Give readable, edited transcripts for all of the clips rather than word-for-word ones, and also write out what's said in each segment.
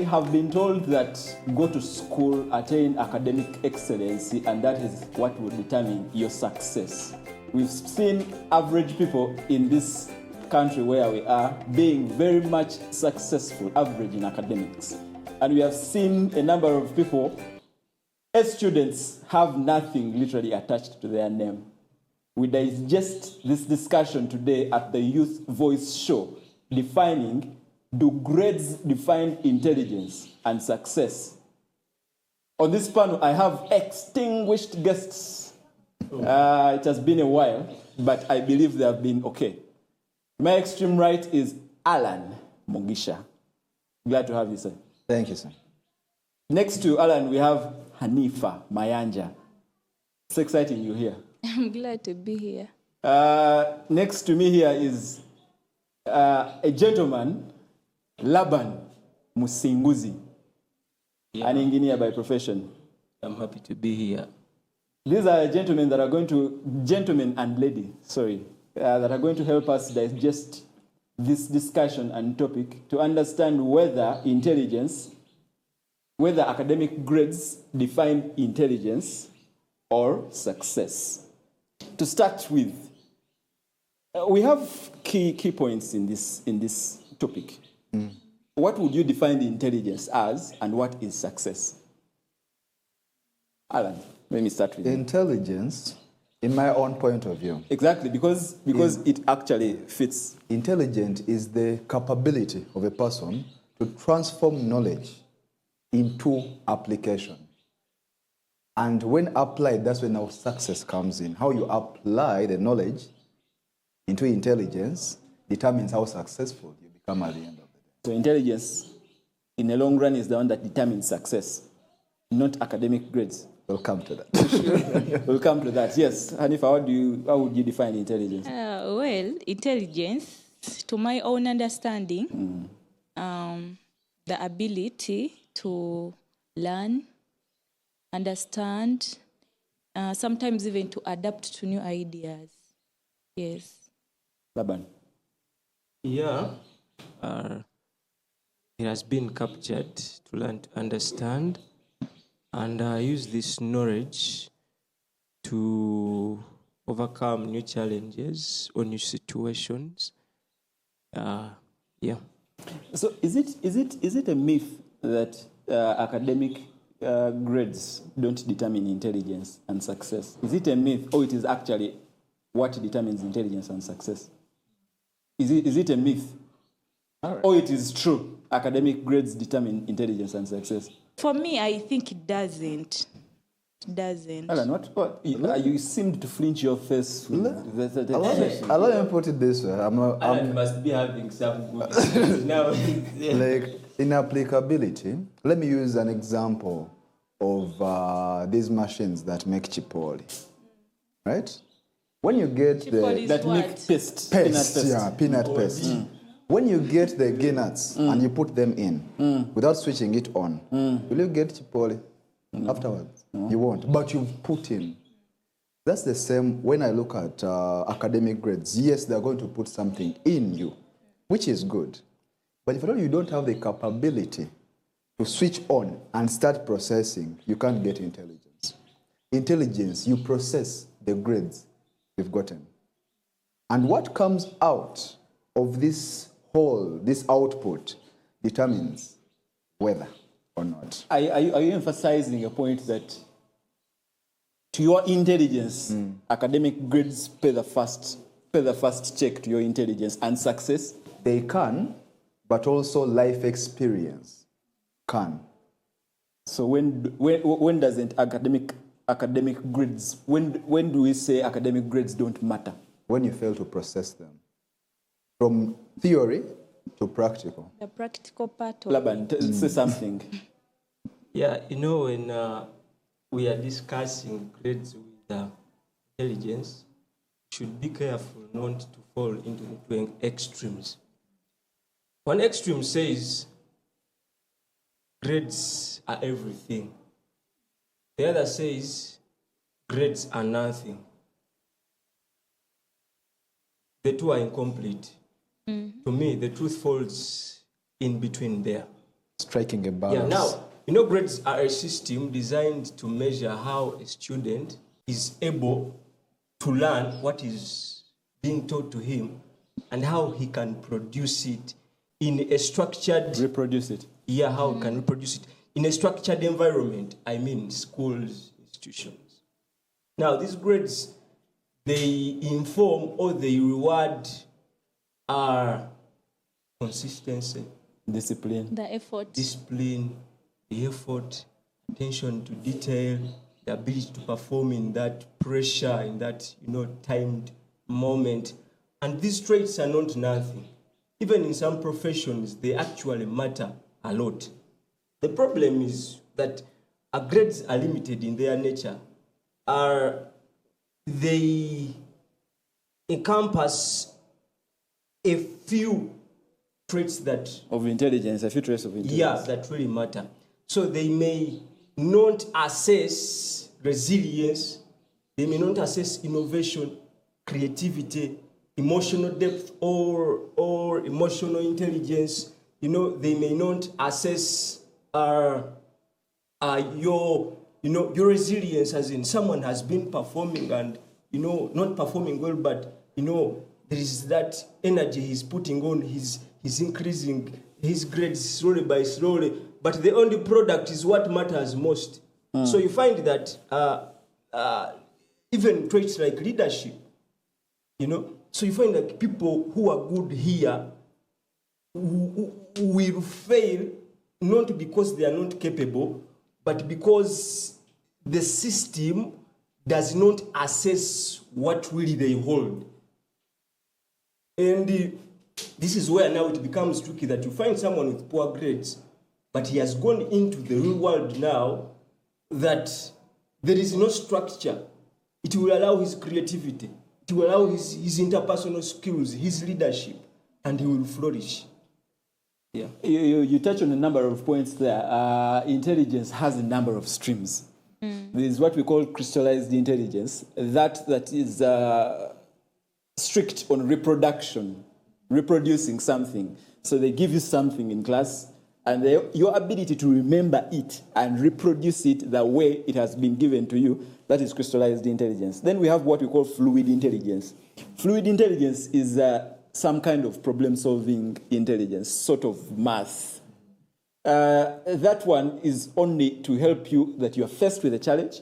have been told that go to school, attain academic excellence, and that is what will determine your success. We've seen average people in this country where we are being very much successful, average in academics. And we have seen a number of people, as students, have nothing literally attached to their name. There is just this discussion today at the Youth Voice Show defining, do grades define intelligence and success? On this panel, I have extinguished guests. It has been a while, but I believe they have been okay. My extreme right is Alan Mugisha. Glad to have you, sir. Thank you, sir. Next to Alan, we have Hanifa Mayanja. It's exciting you're here. I'm glad to be here. Next to me here is a gentleman, Laban Musinguzi, an engineer by profession. I'm happy to be here. These are gentlemen that are going to, gentlemen and lady, sorry, that are going to help us digest this discussion and topic to understand whether intelligence, whether academic grades define intelligence or success. To start with, we have key points in this topic. What would you define the intelligence as, and what is success? Alan, let me start with you. Intelligence, in my own point of view. Exactly, because it actually fits. Intelligence is the capability of a person to transform knowledge into application. And when applied, that's when our success comes in. How you apply the knowledge into intelligence determines how successful you become at the end of the day. So intelligence, in the long run, is the one that determines success, not academic grades. We'll come to that. We'll come to that. Yes, Hanifa, how would you define intelligence? Well, intelligence, to my own understanding, the ability to learn, understand, sometimes even to adapt to new ideas. Yes. Laban. Yeah, it has been captured to learn to understand and use this knowledge to overcome new challenges or new situations. Yeah. So is it a myth that academic grades don't determine intelligence and success? Is it a myth, or it is actually what determines intelligence and success? Is it a myth? All right. Or it is true, academic grades determine intelligence and success? For me, I think it doesn't. It doesn't. Alan, what you seemed to flinch your face. Allow me put it this way. Alan must be having some good now. Like, in applicability, let me use an example of these machines that make chipoli, right? When you get Chipoli that what? make paste, peanut paste. When you get the peanuts and you put them in without switching it on, will you get chipoli afterwards? You won't, but you've put in. That's the same when I look at academic grades. Yes, they're going to put something in you, which is good. But if you don't have the capability to switch on and start processing, you can't get intelligence. Intelligence, you process the grades you've gotten. And what comes out of this whole, this output, determines whether or not. Are you emphasizing a point that to your intelligence, academic grades pay the first check to your intelligence and success? They can, but also life experience can. So when doesn't academic grades, when do we say academic grades don't matter? When you fail to process them. From theory to practical. The practical part of Laban, say something. Yeah, when we are discussing grades with intelligence, we should be careful not to fall into extremes. One extreme says grades are everything. The other says grades are nothing. The two are incomplete. To me, the truth falls in between there. striking a balance. Yeah, now, you know, grades are a system designed to measure how a student is able to learn what is being taught to him and how he can produce it in a structured, Reproduce it. yeah, how he can reproduce it in a structured environment, I mean schools, institutions. Now, these grades, they inform or they reward our consistency, Discipline. The effort. discipline, the effort, attention to detail, the ability to perform in that pressure, in that, you know, timed moment. And these traits are not nothing. Even in some professions, they actually matter a lot. The problem is that our grades are limited in their nature. They encompass a few traits that, Of intelligence, a few traits of intelligence. yeah, that really matter. So they may not assess resilience, they may not assess innovation, creativity, emotional depth, or emotional intelligence. You know, they may not assess your resilience, as in someone has been performing and, you know, not performing well, but, you know, there is that energy he's putting on, he's increasing his grades slowly by slowly, but the only product is what matters most. So you find that even traits like leadership, you know, so you find that people who are good here who will fail not because they are not capable, but because the system does not assess what really they hold. And this is where now it becomes tricky, that you find someone with poor grades, but he has gone into the real world now, that there is no structure. It will allow his creativity, it will allow his interpersonal skills, his leadership, and he will flourish. Yeah. You touch on a number of points there. Intelligence has a number of streams. There is what we call crystallized intelligence, that is strict on reproduction, reproducing something. So they give you something in class, and your ability to remember it and reproduce it the way it has been given to you, that is crystallized intelligence. Then we have what we call fluid intelligence. Fluid intelligence is some kind of problem-solving intelligence, sort of math. That one is only to help you that you are faced with a challenge,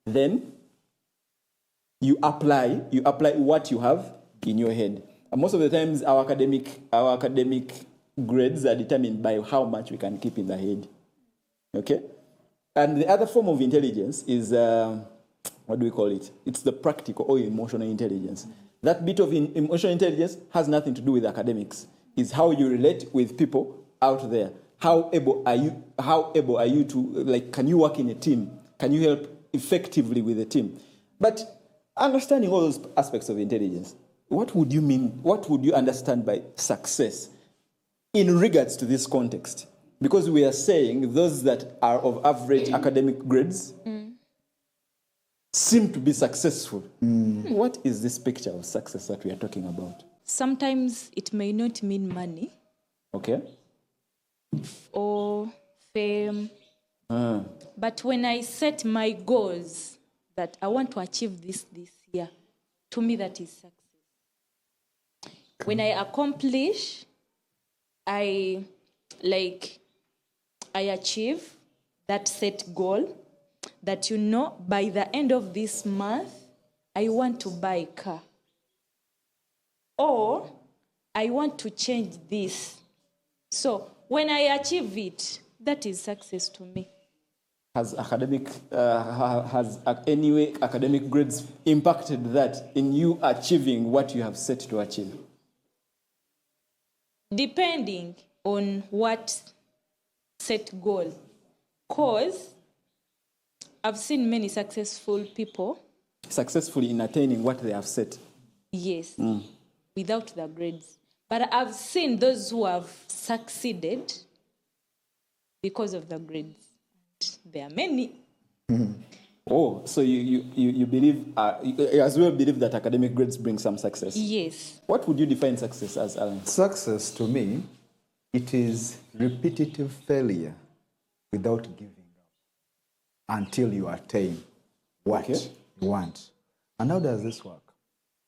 then you apply what you have in your head. And most of the times, our academic grades are determined by how much we can keep in the head. Okay? And the other form of intelligence is, what do we call it? It's the practical or emotional intelligence. That bit of emotional intelligence has nothing to do with academics. It's how you relate with people out there. How able are you to, like, can you work in a team? Can you help effectively with a team? But understanding all those aspects of intelligence, what would you mean? What would you understand by success in regards to this context? Because we are saying those that are of average academic grades seem to be successful. What is this picture of success that we are talking about? Sometimes it may not mean money Okay. or fame. But when I set my goals that I want to achieve this year, to me that is success. When I accomplish, I achieve that set goal, that, you know, by the end of this month, I want to buy a car. Or I want to change this. So when I achieve it, that is success to me. Has anyway academic grades impacted that in you achieving what you have set to achieve? Depending on what set goal. Because I've seen many successful people. Successfully in attaining what they have set. Yes, without the grades. But I've seen those who have succeeded because of the grades. There are many. Oh, so you believe, you as well believe that academic grades bring some success? Yes. What would you define success as, Alan? Success to me It is repetitive failure without giving up until you attain what Okay. you want. And how does this work?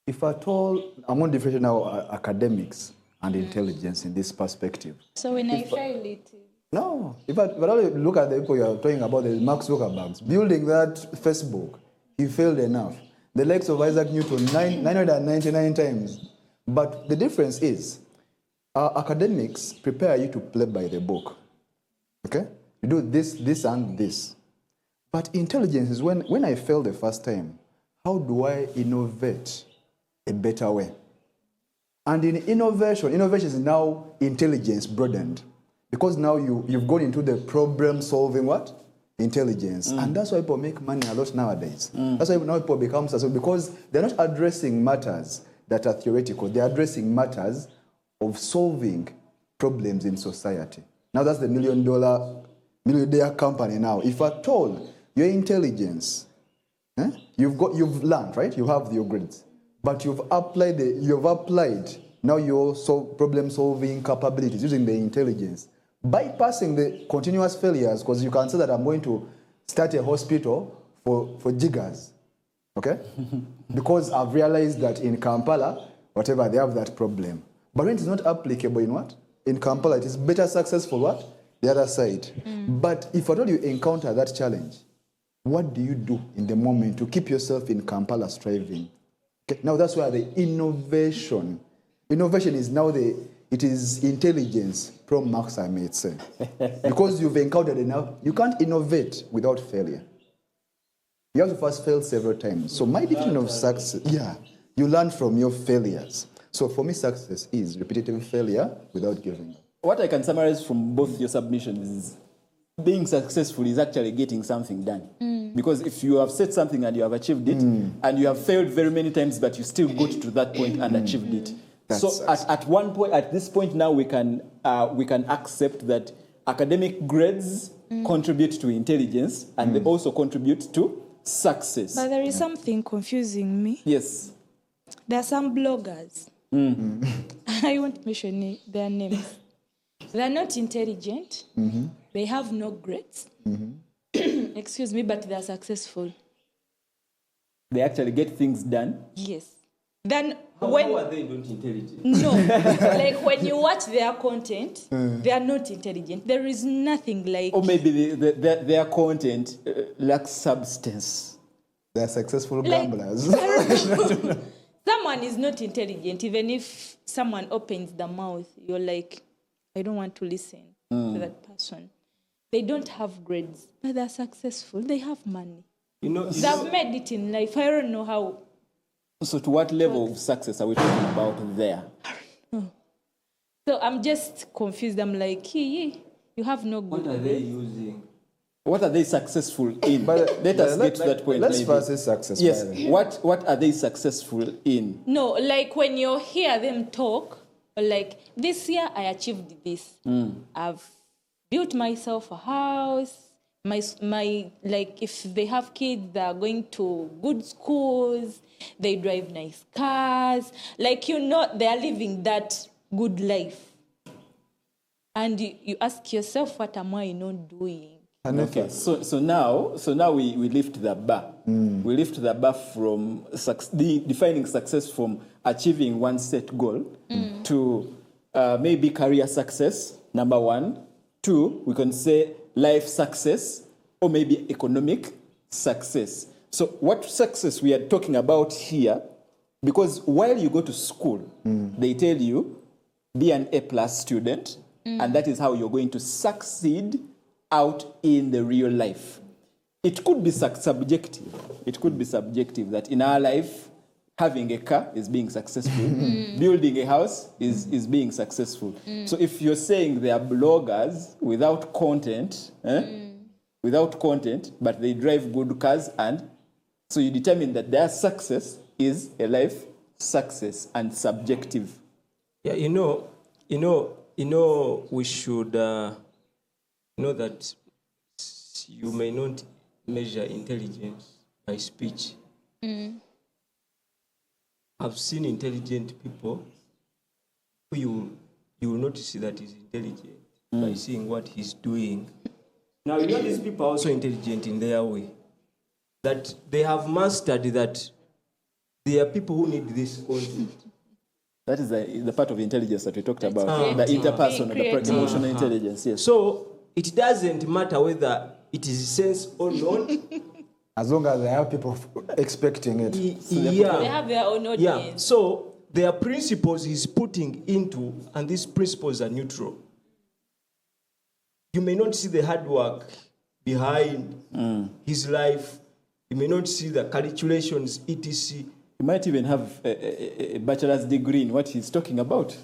If at all, I'm going to differentiate now academics and intelligence in this perspective. So when I fail it, No, if I look at the people you are talking about, the Mark Zuckerberg building that Facebook, he failed enough. The likes of Isaac Newton, 999 times. But the difference is, academics prepare you to play by the book. Okay? You do this, this, and this. But intelligence is when I fail the first time, how do I innovate a better way? And in innovation is now intelligence broadened. Because now you've gone into the problem-solving what? Intelligence. And that's why people make money a lot nowadays. That's why now people become successful, because they're not addressing matters that are theoretical. They're addressing matters of solving problems in society. Now that's the millionaire company now. If at all your intelligence, you've learned, right? You have your grades, but you've applied now your problem-solving capabilities using the intelligence, bypassing the continuous failures, because you can say that I'm going to start a hospital for jiggers, okay? Because I've realized that in Kampala, whatever, they have that problem. But when it is not applicable in what? In Kampala, it is better successful what? The other side. But if at all you encounter that challenge, what do you do in the moment to keep yourself in Kampala striving? Okay? Now that's where the innovation is now it is intelligence pro max, I may say. Because you've encountered enough, you can't innovate without failure. You have to first fail several times. So my definition of success, you learn from your failures. So for me, success is repetitive failure without giving up. What I can summarize from both your submissions is being successful is actually getting something done. Because if you have said something and you have achieved it, and you have failed very many times, but you still got to that point and achieved it. That's so at this point now, we can accept that academic grades contribute to intelligence, and they also contribute to success. but there is something confusing me. Yes. There are some bloggers. I won't mention their names. They're not intelligent. They have no grades. Excuse me, but they're successful. They actually get things done. Yes. Then How are they not intelligent? no, like when you watch their content, they are not intelligent. There is nothing like. Or maybe their content lacks substance. They're successful Like- gamblers. Someone is not intelligent. Even if someone opens the mouth, you're like, I don't want to listen to that person. They don't have grades, but they're successful. They have money. They've made it in life. I don't know how. So to what level of success are we talking about there? So I'm just confused. I'm like, you have no What good. are they using? What are they successful in? But Let us get to that point. Let's maybe. first say success. Yes. by the way. What are they successful in? No, like when you hear them talk, like this year I achieved this. I've built myself a house. My like if they have kids, they're going to good schools. They drive nice cars. Like they're living that good life. And you ask yourself, what am I not doing? Okay. So now we lift the bar. We lift the bar from defining success from achieving one set goal to maybe career success, number one. Two, we can say life success or maybe economic success. So what success we are talking about here, because while you go to school, they tell you, be an A+ student, and that is how you're going to succeed out in the real life. It could be subjective. It could be subjective that in our life, having a car is being successful. Building a house is being successful. So if you're saying they are bloggers without content, but they drive good cars, and so you determine that their success is a life success and subjective. Yeah, we should know that you may not measure intelligence by speech. I've seen intelligent people who you will notice that he's intelligent by seeing what he's doing. Now, you know, these people are also intelligent in their way. That they have mastered that there are people who need this content. That is the part of intelligence that we talked about, creative. the interpersonal, the Being creative. emotional intelligence. Yes. So it doesn't matter whether it is sense or not. As long as I have people expecting it. They Yeah. have their own Yeah. audience. So there are principles he's putting into, and these principles are neutral. You may not see the hard work behind his life. You may not see the calculations, etc. You might even have a bachelor's degree in what he's talking about.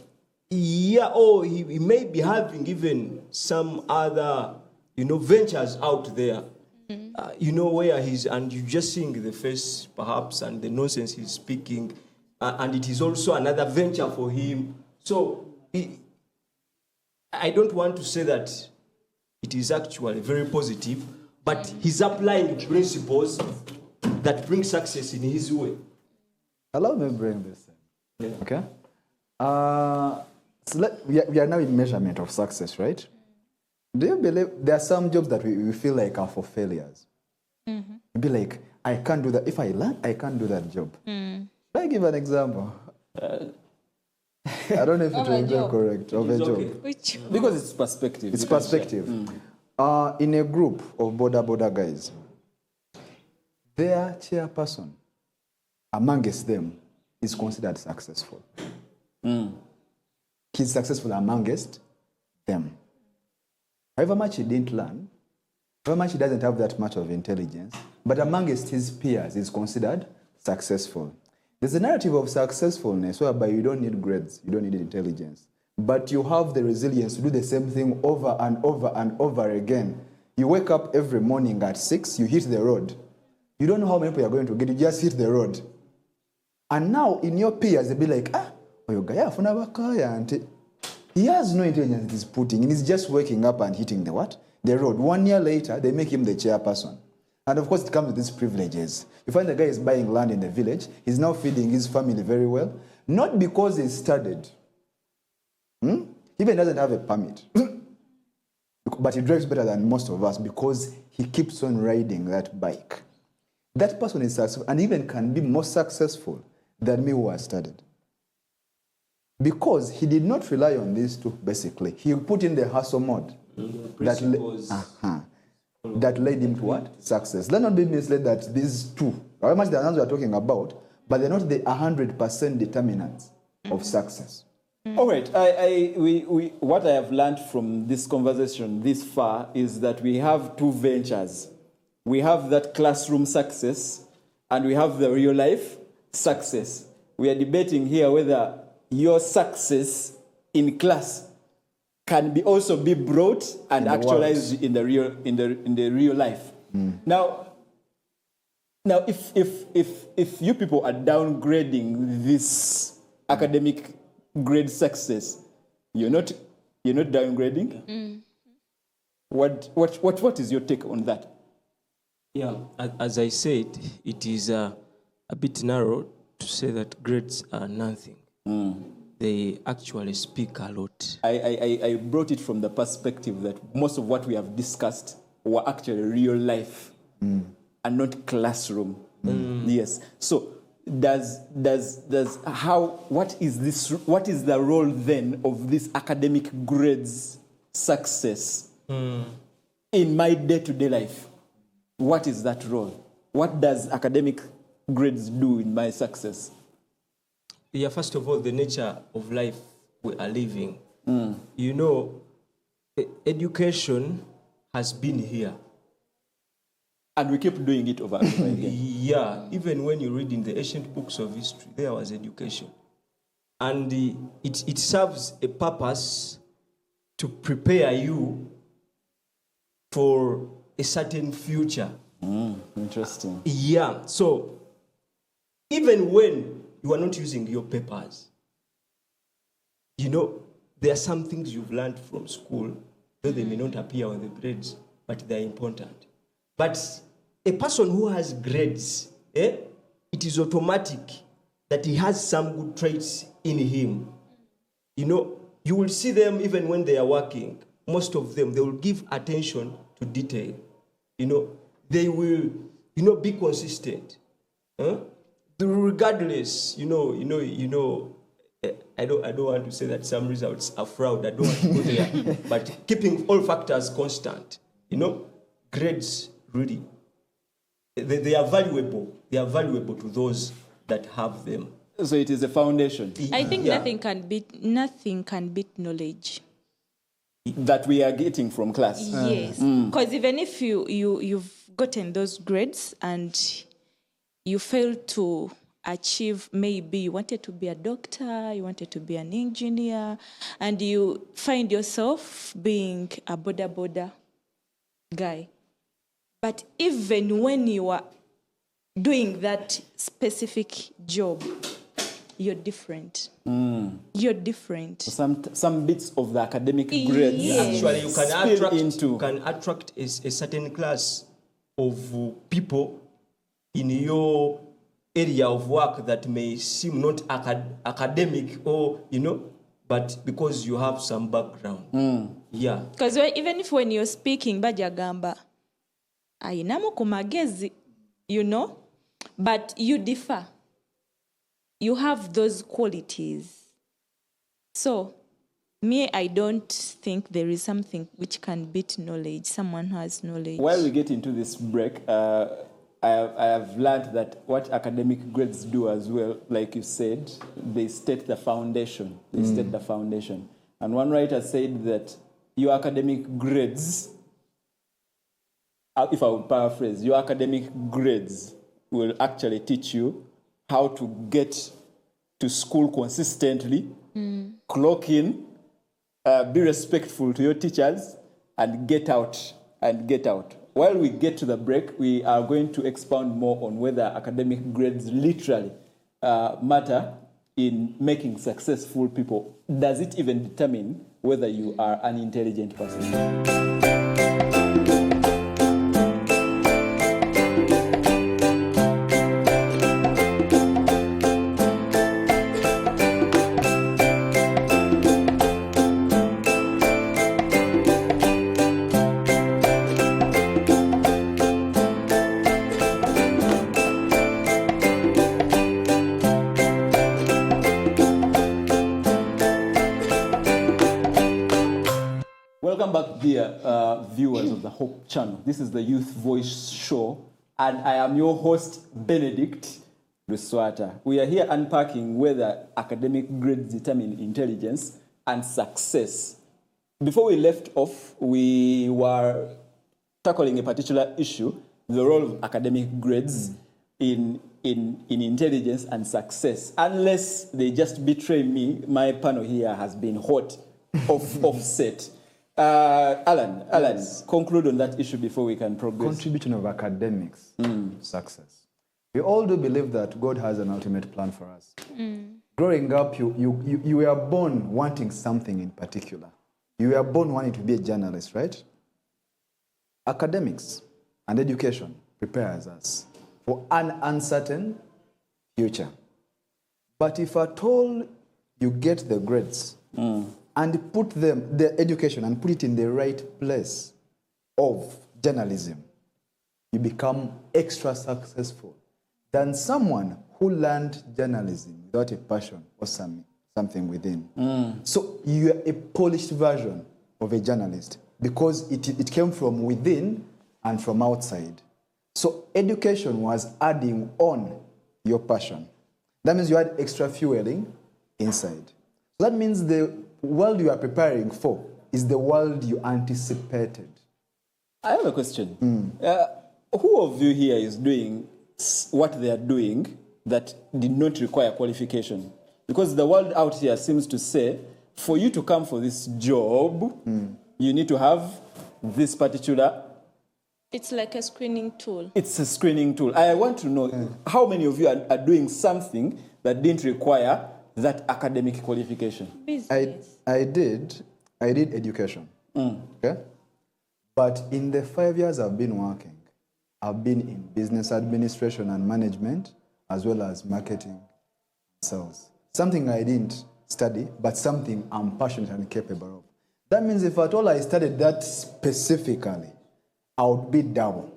Yeah, or he may be having even some other, ventures out there, where he's, and you just seeing the face perhaps and the nonsense he's speaking, and it is also another venture for him. So I don't want to say that it is actually very positive, but he's applying principles that bring success in his way. Allow me to bring this in. Yeah. Okay? So we are now in measurement of success, right? Do you believe there are some jobs that we feel like are for failures? Mm-hmm. Be like, I can't do that. If I learn, I can't do that job. Should I give an example? I don't know if it will be correct. Of a job. Which Because it's perspective. It's perspective. In a group of border guys, their chairperson amongst them is considered successful. He's successful amongst them. However much he didn't learn, however much he doesn't have that much of intelligence, but amongst his peers he's considered successful. There's a narrative of successfulness whereby you don't need grades, you don't need intelligence, but you have the resilience to do the same thing over and over and over again. You wake up every morning at 6, you hit the road. You don't know how many people you're going to get, you just hit the road. And now in your peers, they'll be like, he has no intelligence he's putting in, he's just waking up and hitting the what? The road. 1 year later, they make him the chairperson. And of course, it comes with these privileges. You find the guy is buying land in the village, he's now feeding his family very well, not because he studied. He even doesn't have a permit. But he drives better than most of us because he keeps on riding that bike. That person is successful and even can be more successful than me who has studied. Because he did not rely on these two, basically. He put in the hustle mode that led him to what? Success. Let not be misled that these two, however much the ones we are talking about, but they're not the 100% determinants of success. All right. What I have learned from this conversation this far is that we have two ventures. We have that classroom success and we have the real life success. We are debating here whether your success in class can be also be brought and actualized in the real life. Now, if you people are downgrading this academic grade success, you're not downgrading. What is your take on that? Yeah, as I said, it is a bit narrow to say that grades are nothing. They actually speak a lot. I brought it from the perspective that most of what we have discussed were actually real life and not classroom. Yes. So what is the role then of this academic grades success in my day-to-day life? What is that role? What does academic grades do in my success? Yeah, first of all, the nature of life we are living. Education has been here. And we keep doing it over and over again. Yeah, even when you read in the ancient books of history, there was education. And it serves a purpose to prepare you for a certain future. Interesting. Yeah, so even when you are not using your papers, there are some things you've learned from school, though they may not appear on the grades, but they're important. But a person who has grades, it is automatic that he has some good traits in him. you will see them even when they are working, most of them, they will give attention to detail. They will, be consistent. Huh? Regardless, I don't want to say that some results are fraud. I don't want to go there. But keeping all factors constant, grades really, they are valuable. They are valuable to those that have them. So it is a foundation I think nothing can beat knowledge. that we are getting from class. Yes, because even if you've gotten those grades and you fail to achieve, maybe you wanted to be a doctor, you wanted to be an engineer, and you find yourself being a border guy. But even when you are doing that specific job, you're different. You're different. Some bits of the academic grades. Yes. Actually, you can into attract a certain class of people in your area of work that may seem not academic or, but because you have some background. Yeah. Because even if when you're speaking, bajagamba, ayinamo kumagezi, but you differ. You have those qualities. So, I don't think there is something which can beat knowledge, someone who has knowledge. While we get into this break, I have learned that what academic grades do as well, like you said, they state the foundation. And one writer said that your academic grades, if I would paraphrase, your academic grades will actually teach you how to get to school consistently, clock in, be respectful to your teachers, and get out. While we get to the break, we are going to expound more on whether academic grades literally matter in making successful people. Does it even determine whether you are an intelligent person? Welcome back, dear viewers of the Hope Channel. This is the Youth Voice Show, and I am your host, Benedict Luswata. We are here unpacking whether academic grades determine intelligence and success. Before we left off, we were tackling a particular issue, the role of academic grades in intelligence and success. Unless they just betray me, my panel here has been hot offset. Alan, conclude on that issue before we can progress. Contribution of academics to success. We all do believe that God has an ultimate plan for us. Growing up, you were born wanting something in particular. You were born wanting to be a journalist, right? Academics and education prepares us for an uncertain future. But if at all you get the grades, and put the education, and put it in the right place of journalism, you become extra successful than someone who learned journalism without a passion or something within. So you are a polished version of a journalist because it came from within and from outside. So education was adding on your passion. That means you had extra fueling inside. So that means the world you are preparing for is the world you anticipated. I have a question. Who of you here is doing what they are doing that did not require qualification? Because the world out here seems to say, for you to come for this job, you need to have this particular... It's like a screening tool. It's a screening tool. I want to know how many of you are doing something that didn't require that academic qualification. Business. I did education. Okay? But in the 5 years I've been working, I've been in business administration and management, as well as marketing and sales. Something I didn't study, but something I'm passionate and capable of. That means if at all I studied that specifically, I would be double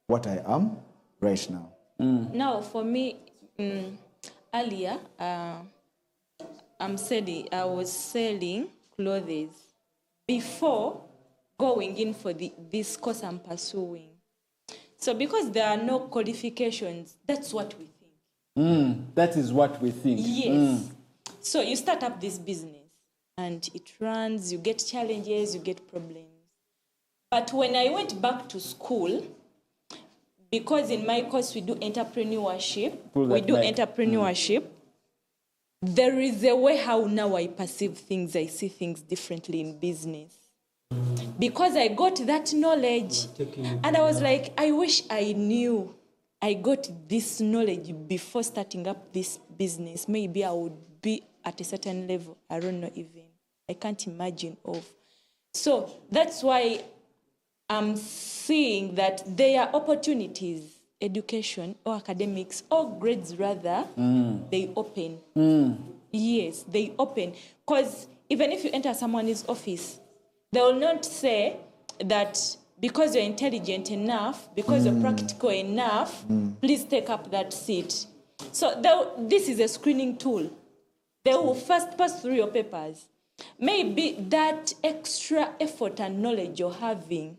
what I am right now. Now, for me, earlier, I was selling clothes before going in for this course I'm pursuing. So because there are no qualifications, that's what we think. That is what we think. Yes. So you start up this business and it runs, you get challenges, you get problems. But when I went back to school, because in my course we do entrepreneurship, there is a way how now I perceive things, I see things differently in business. Because I got that knowledge and I was like, I wish I knew I got this knowledge before starting up this business. Maybe I would be at a certain level. I don't know even. I can't imagine of. So that's why I'm seeing that there are opportunities, education or academics or grades rather, they open. Yes, they open. Because even if you enter someone's office, they will not say that because you're intelligent enough, because you're practical enough, please take up that seat. So this is a screening tool. They will first pass through your papers. Maybe that extra effort and knowledge you're having,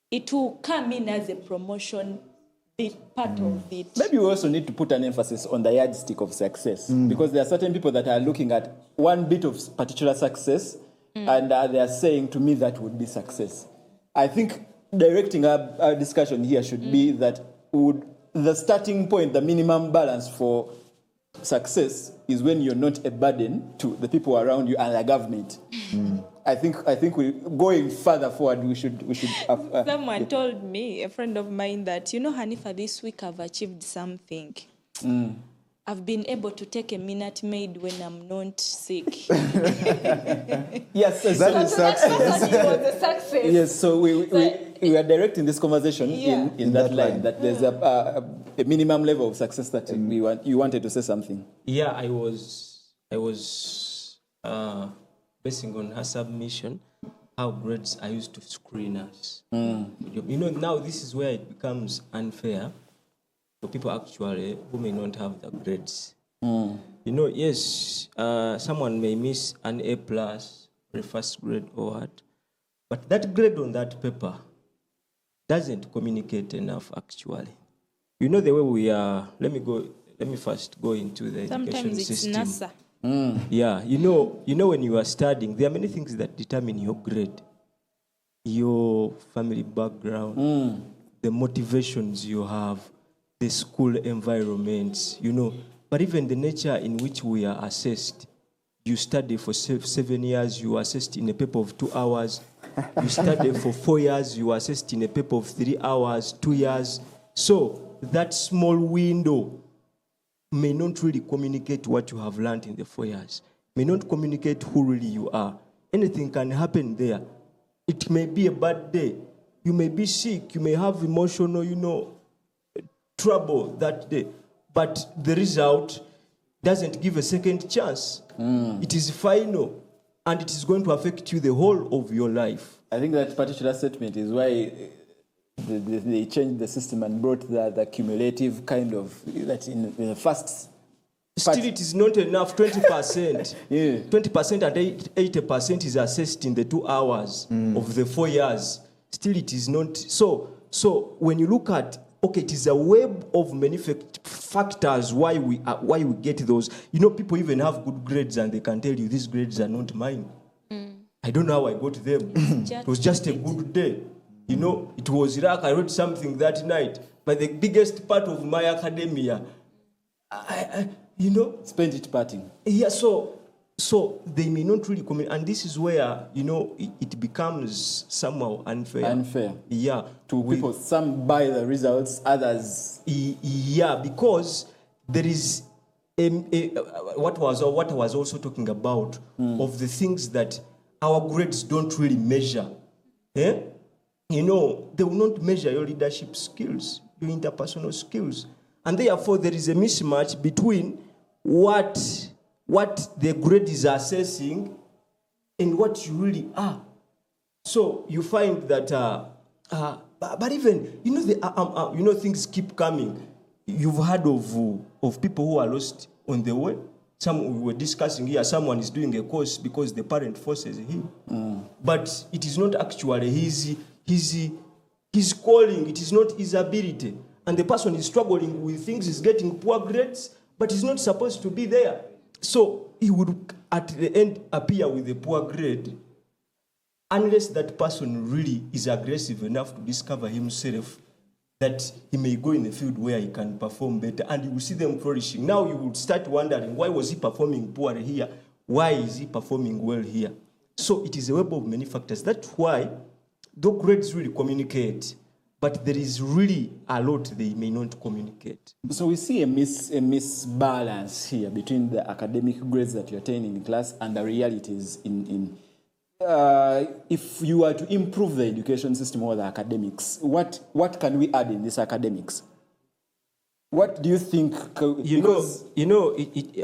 it will come in as a promotion, be part of it. Maybe we also need to put an emphasis on the yardstick of success, because there are certain people that are looking at one bit of particular success and they are saying to me that would be success. I think directing our discussion here should be that the starting point, the minimum balance for success is when you're not a burden to the people around you and the government. I think we going further forward. We should. Someone told me, a friend of mine, that Hanifa, this week I've achieved something. I've been able to take a Minute Maid when I'm not sick. Yes, That is success. It was a success. Yes, so we are directing this conversation in that line, that there's a minimum level of success that we want. You wanted to say something. Yeah, I was basing on her submission how grades I used to screen us. Now this is where it becomes unfair for people actually who may not have the grades. Yes, someone may miss an A+ for a first grade or what, but that grade on that paper doesn't communicate enough actually. The way we are. Let me first go into the education system. Sometimes it's NASA. Yeah, when you are studying, there are many things that determine your grade. Your family background, the motivations you have, the school environments, But even the nature in which we are assessed. You study for 7 years, you are assessed in a paper of 2 hours. You study for 4 years, you are assessed in a paper of 3 hours, 2 years. So that small window may not really communicate what you have learned in the 4 years, may not communicate who really you are. Anything can happen there. It may be a bad day. You may be sick. You may have emotional, trouble that day. But the result doesn't give a second chance. It is final, and it is going to affect you the whole of your life. I think that particular statement is why they changed the system and brought the cumulative kind of that in the first. Still, it is not enough. 20%, 20% and 80% is assessed in the 2 hours of the 4 years. Still, it is not so. When you look at it is a web of many factors why we get those. People even have good grades and they can tell you these grades are not mine. I don't know how I got them. It was just a good day. It was Iraq. I wrote something that night, but the biggest part of my academia, I spent it partying. Yeah, so they may not really communicate, and this is where it becomes somehow unfair. Unfair. Yeah, to people. Some buy the results, others. Yeah, because there is what I was also talking about of the things that our grades don't really measure. They will not measure your leadership skills, your interpersonal skills, and therefore there is a mismatch between what what the grade is assessing and what you really are. So you find that, but even, things keep coming. You've heard of people who are lost on the way. We were discussing here, someone is doing a course because the parent forces him. But it is not actually his calling, it is not his ability. And the person is struggling with things, is getting poor grades, but he's not supposed to be there. So he would, at the end, appear with a poor grade, unless that person really is aggressive enough to discover himself, that he may go in the field where he can perform better, and you will see them flourishing. Now you would start wondering, why was he performing poorly here? Why is he performing well here? So it is a web of many factors. That's why the grades really communicate, but there is really a lot they may not communicate. So we see a misbalance here between the academic grades that you're attaining in class and the realities if you are to improve the education system or the academics, what can we add in this academics? What do you think?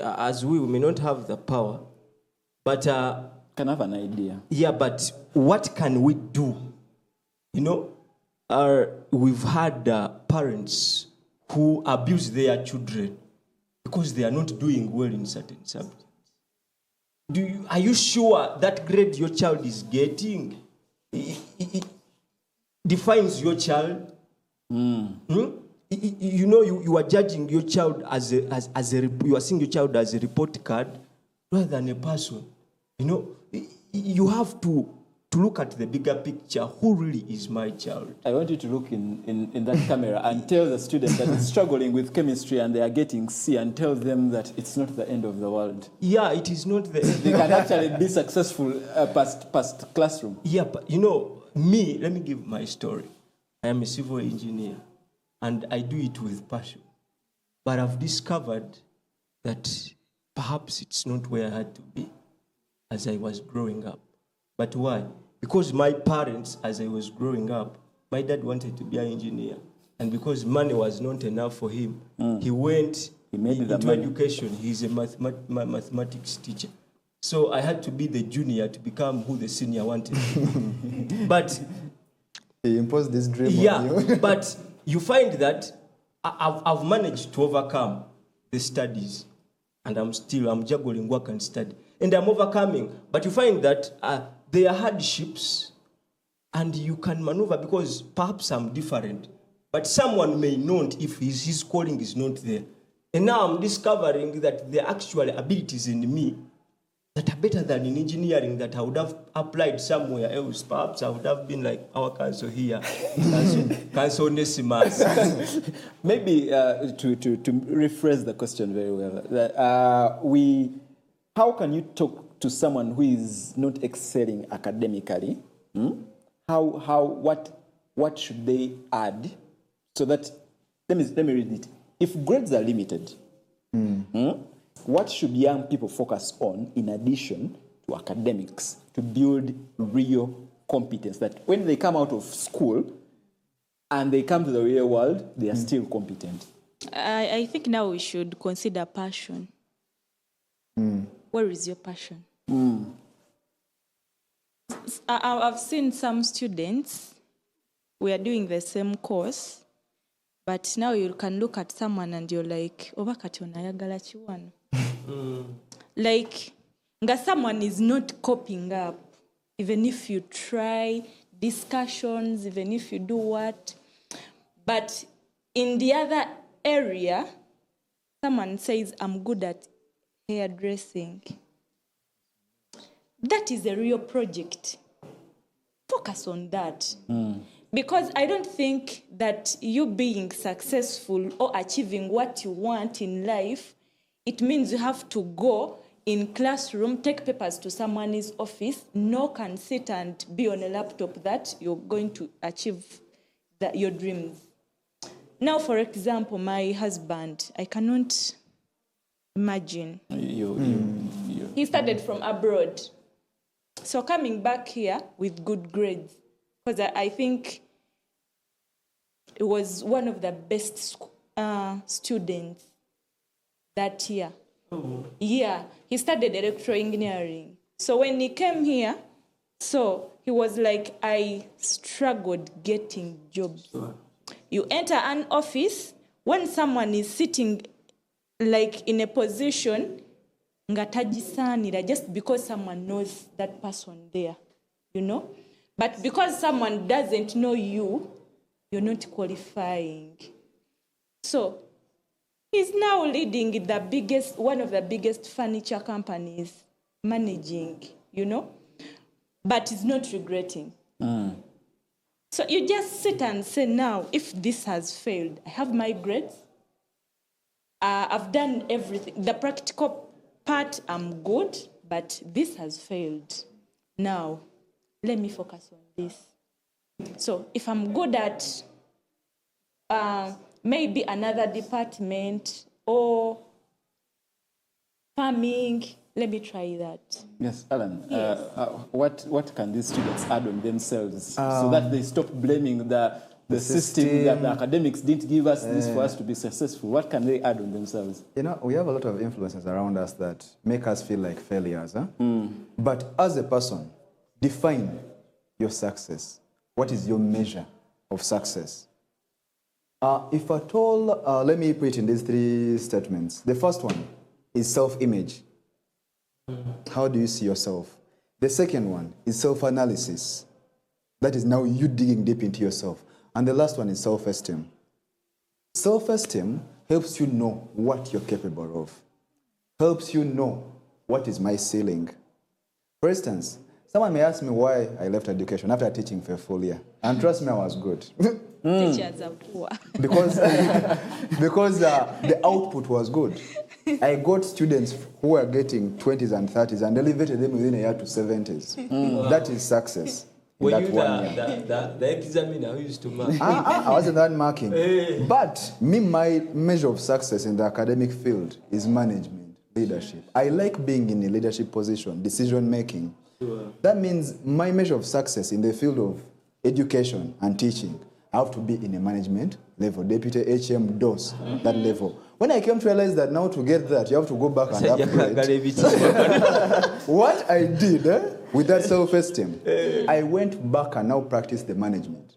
As we may not have the power, but can have an idea. Yeah, but what can we do? We've had parents who abuse their children because they are not doing well in certain subjects. Are you sure that grade your child is getting it defines your child? You are judging your child you are seeing your child as a report card rather than a person. You have to look at the bigger picture. Who really is my child? I want you to look in that camera and tell the student that is struggling with chemistry and they are getting C, and tell them that it's not the end of the world. Yeah, it is not the end. They can actually be successful past classroom. Yeah, but me, let me give my story. I am a civil engineer and I do it with passion. But I've discovered that perhaps it's not where I had to be as I was growing up. But why? Because my parents, as I was growing up, my dad wanted to be an engineer. And because money was not enough for him, he went into education. He's a mathematics teacher. So I had to be the junior to become who the senior wanted. But he imposed this dream on you. But you find that I've managed to overcome the studies. And I'm juggling work and study. And I'm overcoming. But you find that there are hardships, and you can maneuver because perhaps I'm different. But someone may not if his calling is not there. And now I'm discovering that there are actual abilities in me that are better than in engineering that I would have applied somewhere else. Perhaps I would have been like our council here, Council Onesimus. Maybe to rephrase the question very well, how can you talk to someone who is not excelling academically? What should they add so that, let me read it. If grades are limited, what should young people focus on in addition to academics to build real competence, that when they come out of school and they come to the real world, they are still competent? I think now we should consider passion. Where is your passion? I've seen some students, we are doing the same course, but now you can look at someone and you're like, obakati onayagala chiwano. Like, someone is not coping up, even if you try discussions, even if you do what. But in the other area, someone says, I'm good at hairdressing. That is a real project. Focus on that. Because I don't think that you being successful or achieving what you want in life, it means you have to go in classroom, take papers to someone's office, knock and sit and be on a laptop that you're going to achieve your dreams. Now, for example, my husband, I cannot imagine. He started from abroad. So coming back here with good grades, because I think it was one of the best students that year. Yeah, he studied electrical engineering. So when he came here, so he was like, I struggled getting jobs. You enter an office, when someone is sitting like in a position, ngatajisanira, just because someone knows that person there, you know? But because someone doesn't know you, you're not qualifying. So he's now leading one of the biggest furniture companies, managing, you know? But he's not regretting. So you just sit and say, now, if this has failed, I have my grades, I've done everything. The practical part, I'm good, but this has failed. Now, let me focus on this. So if I'm good at maybe another department or farming, let me try that. Yes, Alan. What can these students add on themselves so that they stop blaming the system that the academics didn't give us this for us to be successful? What can they add on themselves? You know, we have a lot of influences around us that make us feel like failures. Huh? But as a person, define your success. What is your measure of success? If at all, let me put it in these three statements. The first one is self-image. How do you see yourself? The second one is self-analysis. That is now you digging deep into yourself. And the last one is self-esteem. Self-esteem helps you know what you're capable of. Helps you know what is my ceiling. For instance, someone may ask me why I left education after teaching for a full year. And trust me, I was good. Teachers are poor. because the output was good. I got students who were getting 20s and 30s and elevated them within a year to 70s. That is success. Were that you 1 year. the examiner who used to mark? I wasn't that marking. But my measure of success in the academic field is management, leadership. I like being in a leadership position, decision making. Sure. That means my measure of success in the field of education and teaching, I have to be in a management level, deputy HM DOS, that level. When I came to realize that now to get that, you have to go back and upgrade. What I did with that self-esteem, I went back and now practiced the management.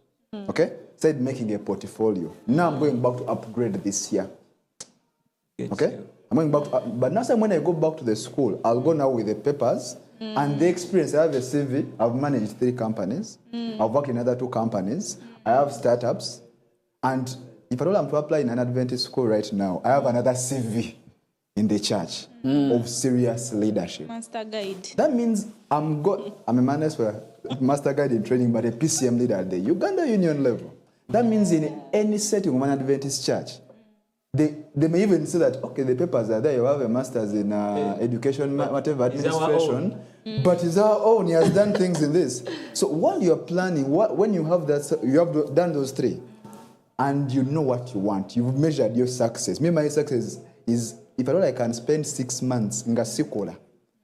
Okay? Started making a portfolio. Now I'm going back to upgrade this year. Okay? I'm going back to, but next time when I go back to the school, I'll go now with the papers and the experience. I have a CV. I've managed 3 companies. I've worked in other 2 companies. I have startups. And if at all I'm to apply in an Adventist school right now, I have another CV in the church of serious leadership. Master guide. That means I'm a master guide in training, but a PCM leader at the Uganda Union level. That means in any setting of an Adventist church, they may even say that, okay, the papers are there, you have a master's in education, whatever, administration, but it's our own, he has done things in this. So while you're planning, when you have that, you have done those 3, and you know what you want, you've measured your success. Me, my success is, if at all I can spend 6 months in Gasikola,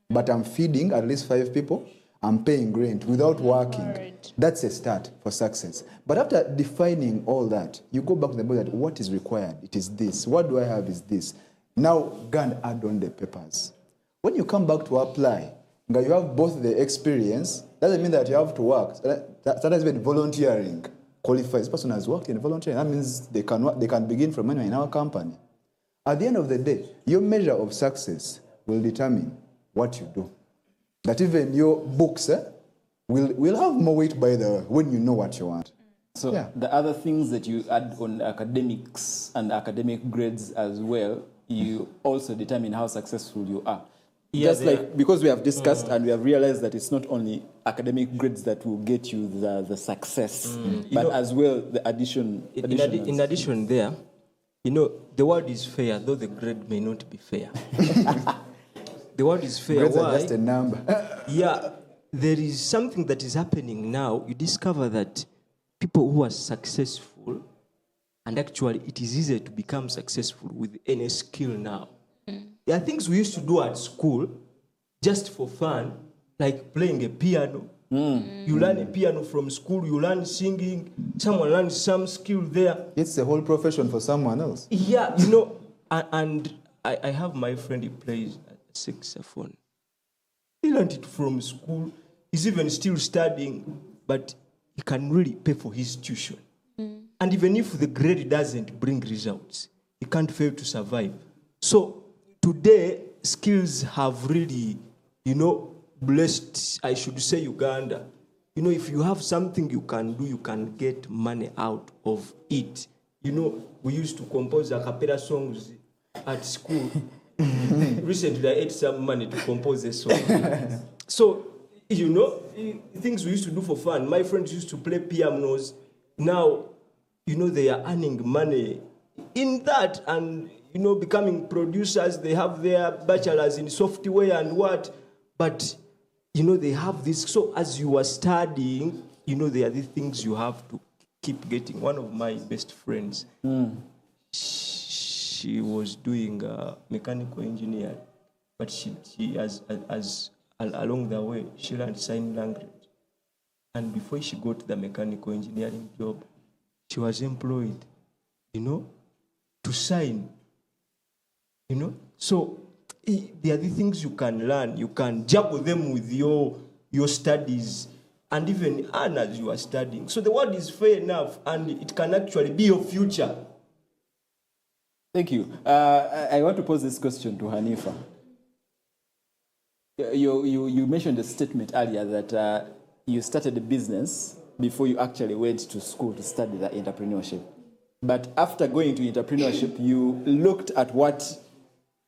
but I'm feeding at least 5 people, I'm paying rent without working. Right. That's a start for success. But after defining all that, you go back to the board that what is required? It is this. What do I have is this. Now, go and add on the papers. When you come back to apply, you have both the experience. Doesn't mean that you have to work. Sometimes even volunteering qualifies. This person has worked in volunteering. That means they can begin from anywhere in our company. At the end of the day, your measure of success will determine what you do. That even your books will have more weight, by the way, when you know what you want. So the other things that you add on academics and academic grades as well, you also determine how successful you are. Yeah, just like, because we have discussed and we have realized that it's not only academic grades that will get you the success, but as well the addition. In addition there, the word is fair, though the grade may not be fair. The word is fair. Grades are just a number. There is something that is happening now. You discover that people who are successful, and actually it is easier to become successful with any skill now. There are things we used to do at school just for fun, like playing a piano. You learn a piano from school, you learn singing, someone learns some skill there. It's a whole profession for someone else. Yeah, and I have my friend, he plays saxophone. He learned it from school. He's even still studying, but he can really pay for his tuition. And even if the grade doesn't bring results, he can't fail to survive. So today, skills have really, blessed, I should say, Uganda. If you have something you can do, you can get money out of it. We used to compose a cappella songs at school. Recently, I ate some money to compose a song. So, things we used to do for fun. My friends used to play pianos. Now, they are earning money in that and, becoming producers. They have their bachelors in software and what. But, they have this. So, as you are studying, there are the things you have to keep getting. One of my best friends, she was doing mechanical engineering, but she along the way, she learned sign language. And before she got the mechanical engineering job, she was employed, to sign, So there are the things you can learn. You can juggle them with your studies and even earn as you are studying. So the world is fair enough, and it can actually be your future. Thank you. I want to pose this question to Hanifa. You mentioned a statement earlier that you started a business before you actually went to school to study the entrepreneurship. But after going to entrepreneurship, you looked at what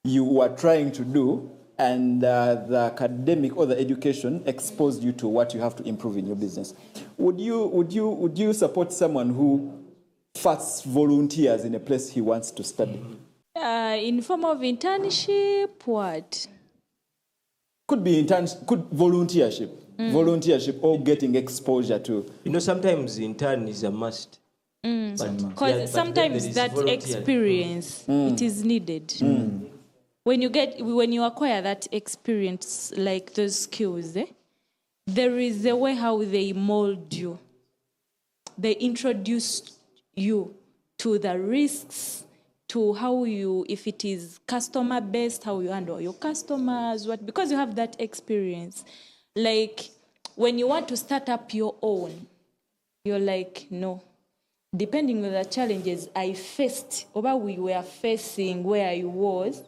you were trying to do, and the academic or the education exposed you to what you have to improve in your business. Would you support someone who first volunteers in a place he wants to study? In form of internship, what? Could be volunteership or getting exposure to. Sometimes intern is a must. Because sometimes that experience, it is needed. When you acquire that experience, like those skills, there is a way how they mold you. They introduce you to the risks, to how you, if it is customer based, how you handle your customers, because you have that experience. Like when you want to start up your own, you're like, no. Depending on the challenges I faced, or we were facing where I was,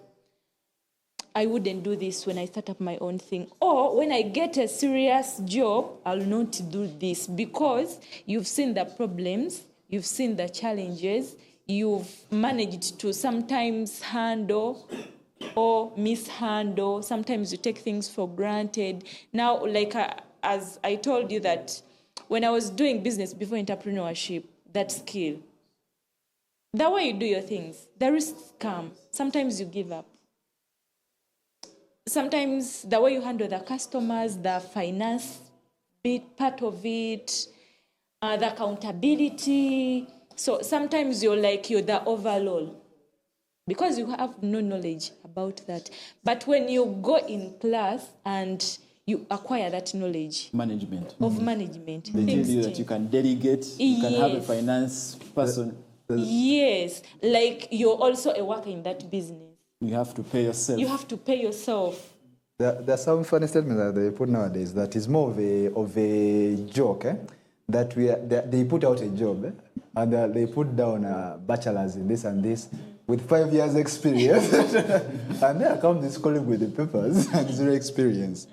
I wouldn't do this when I start up my own thing. Or when I get a serious job, I'll not do this, because you've seen the problems, you've seen the challenges, you've managed to sometimes handle or mishandle. Sometimes you take things for granted. Now, as I told you that when I was doing business before entrepreneurship, that skill, the way you do your things, the risks come. Sometimes you give up. Sometimes the way you handle the customers, the finance bit, part of it, the accountability. So sometimes you're the overall, because you have no knowledge about that. But when you go in class and you acquire that knowledge Management. of management, They tell you that you can delegate, you can have a finance person. Yes, you're also a worker in that business. You have to pay yourself. You have to pay yourself. There are some funny statements that they put nowadays that is more of a joke, that they put out a job, and they put down bachelors in this and this with 5 years experience, and there comes this colleague with the papers and zero experience.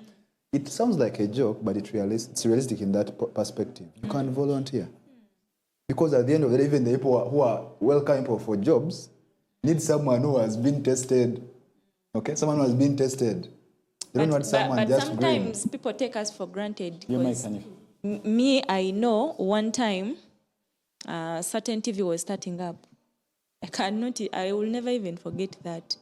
It sounds like a joke, but it's realistic in that perspective. You can volunteer. Because at the end of the day, even the people who are welcoming people for jobs need someone who has been tested. Okay? Someone who has been tested. They don't want someone but just sometimes green. people take us for granted. You might, Me, I know one time, certain TV was starting up. I will never even forget that.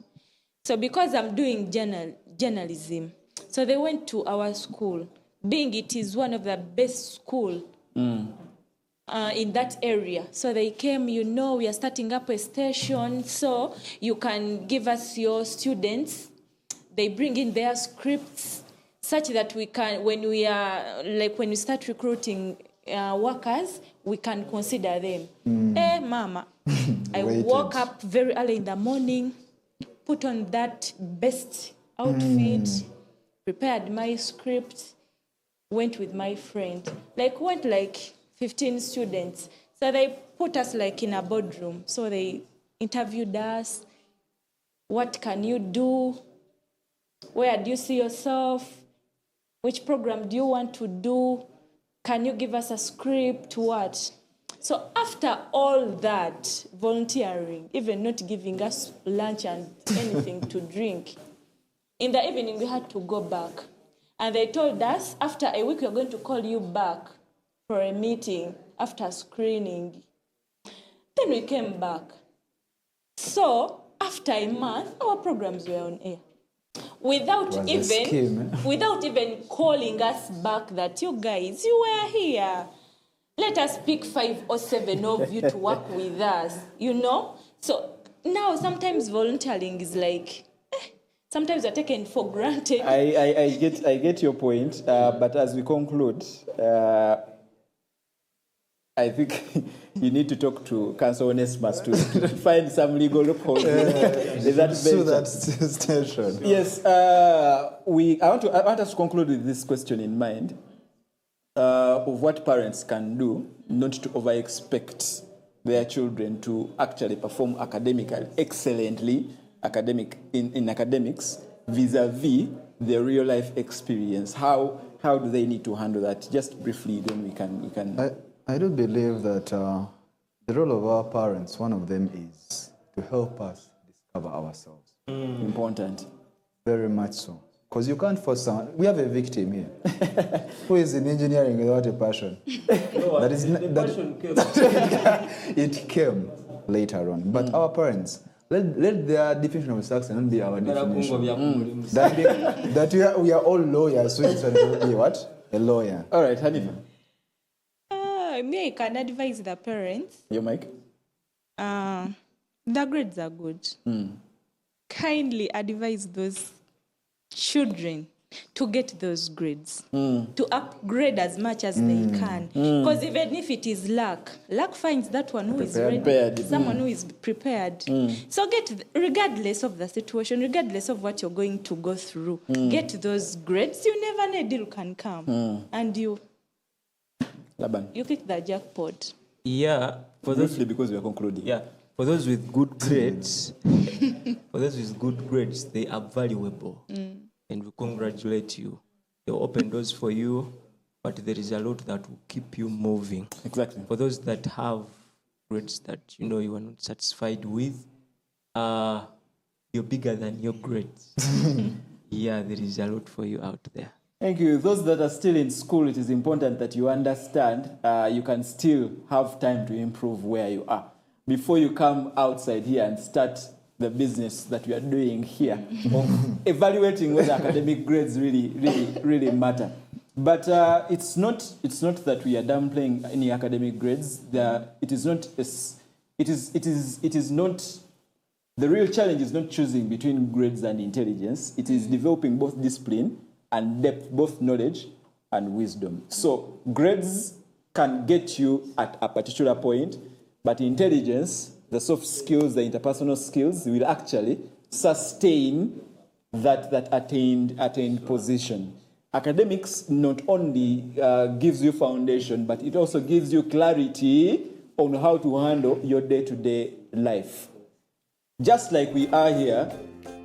So because I'm doing journalism, so they went to our school, being it is one of the best schools in that area. So they came, we are starting up a station, so you can give us your students. They bring in their scripts such that we can, when we start recruiting workers, we can consider them. Mama, I woke up very early in the morning, put on that best outfit, prepared my script, went with my friend. Went 15 students. So they put us in a boardroom. So they interviewed us. What can you do? Where do you see yourself? Which program do you want to do? Can you give us a script? What? So after all that volunteering, even not giving us lunch and anything to drink, in the evening we had to go back. And they told us, after a week, we're going to call you back for a meeting after screening. Then we came back. So after a month, our programs were on air. Without even calling us back that you guys, you were here. Let us pick 5 or 7 of you to work with us, So now sometimes volunteering is sometimes we're taken for granted. I get your point, but as we conclude, I think you need to talk to Council Onesimus to find some legal loopholes. Is that Sue that station. Yes, I want us to conclude with this question in mind of what parents can do not to over-expect their children to actually perform academically excellently in academics vis-a-vis their real-life experience. How do they need to handle that? Just briefly, then we can. I do believe that the role of our parents, one of them is to help us discover ourselves. Important. Very much so. Because you can't force someone. We have a victim here who is in engineering without a passion. It came later on. But our parents, let their definition of success not be our definition. That we are all lawyers, so it's going to be what? A lawyer. All right, Hanifa. Me, I can advise the parents. Your mic? The grades are good. Kindly advise those children to get those grades, to upgrade as much as they can. Because even if it is luck finds that one who is ready, someone who is prepared. So regardless of the situation, regardless of what you're going to go through, get those grades. You never know, a deal can come. And you pick the jackpot. Yeah, Briefly, because we are concluding. Yeah, for those with good grades, they are valuable, and we congratulate you. They open doors for you, but there is a lot that will keep you moving. Exactly. For those that have grades that you are not satisfied with, you're bigger than your grades. Yeah, there is a lot for you out there. Thank you. Those that are still in school, it is important that you understand you can still have time to improve where you are before you come outside here and start the business that we are doing here of evaluating whether academic grades really matter. But it's not that we are downplaying any academic grades. It is not. The real challenge is not choosing between grades and intelligence. It is developing both discipline and depth, both knowledge and wisdom. So grades can get you at a particular point, but intelligence, the soft skills, the interpersonal skills, will actually sustain that attained position. Academics not only gives you foundation, but it also gives you clarity on how to handle your day-to-day life. Just like we are here,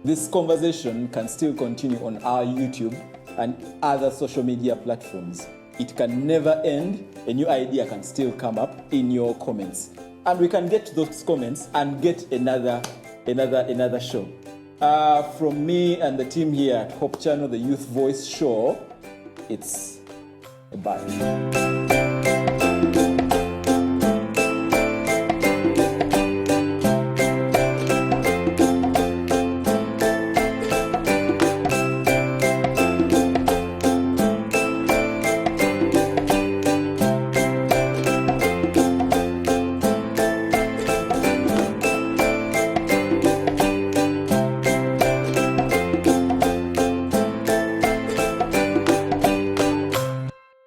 this conversation can still continue on our YouTube and other social media platforms. It can never end. A new idea can still come up in your comments. And we can get to those comments and get another show. From me and the team here at Hope Channel, the Youth Voice Show, it's a bye.